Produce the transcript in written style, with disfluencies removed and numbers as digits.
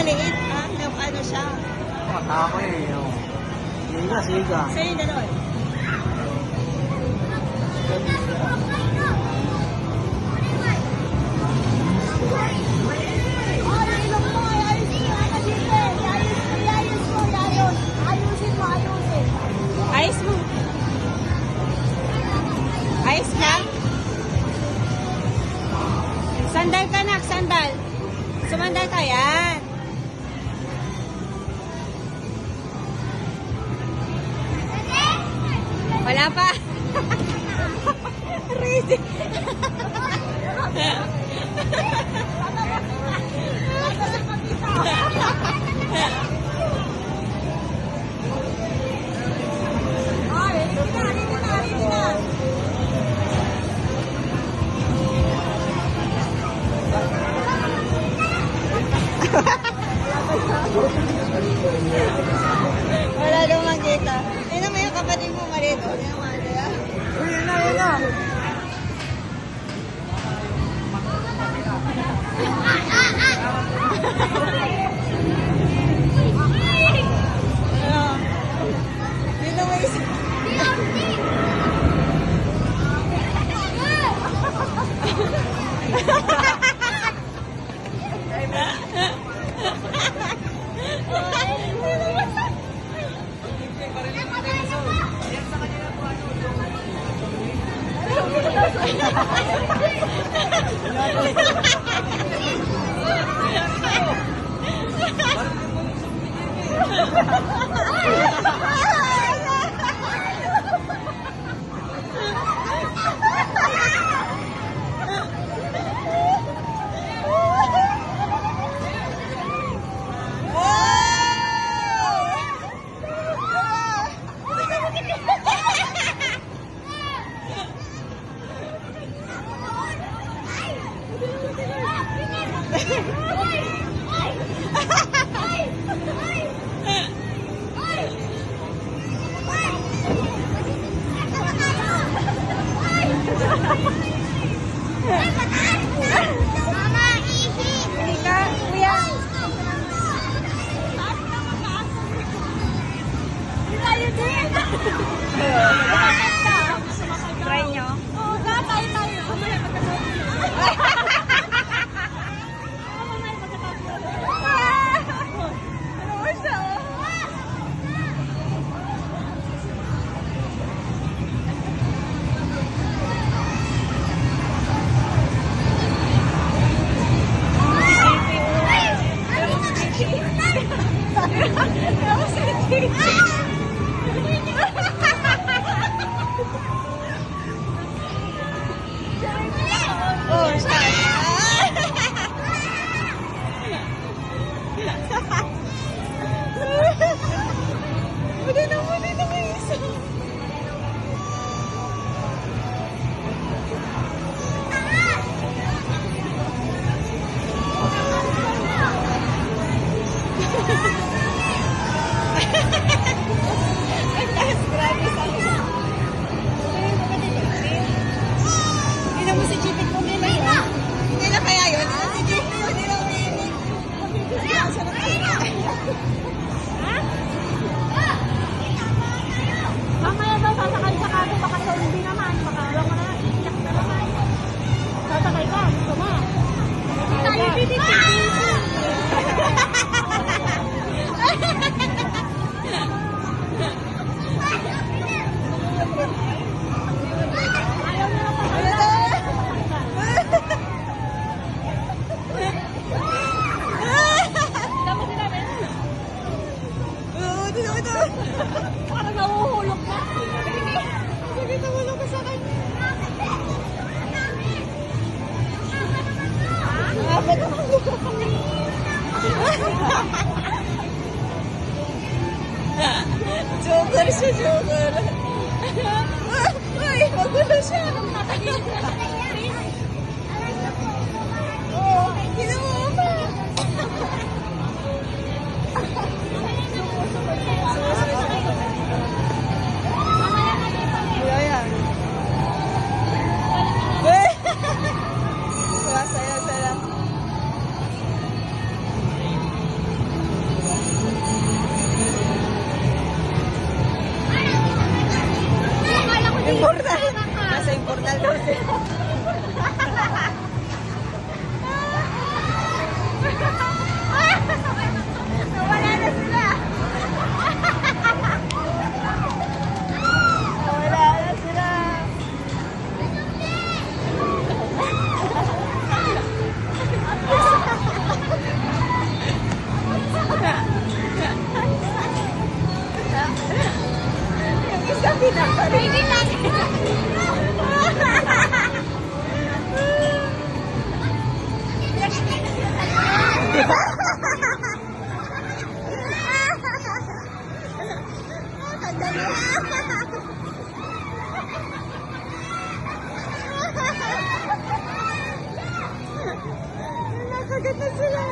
maliit. Ano siya? Ako eh. Siga, siga. Sa'yo yung dalawa. Ayos mo. Ayos ka? Sandal ka, nak. Sandal. Sumandal ka, yan. Wala pa. Ready. Wala daw makita. Ay naman yung kapatid mo marito. Ay naman, diba? Uy, yun na, yun na. Ano? Hindi na may isa. Try nyo. Oo, tayo tayo. Oh, Muli na may isa. Grabe sa akin. Hindi mo si Chipit kung nila yun. Hindi na kaya yun. Si Chipit yun, hindi na umiinig. Mamaya daw sasakay sa kato, baka ikaw hindi naman. Baka alam mo na, iyak na naman. Sasakay ka, gusto mo. Tayo ayaw na lang tapos sila rin. Parang nahuhulog na. Sige, tumulong ka sa kanya. Bakit naman Joker siya, joker. Uy, magulo siya. Oo, kinuha pa. Ayan. Saya, saya. Sagad na sila.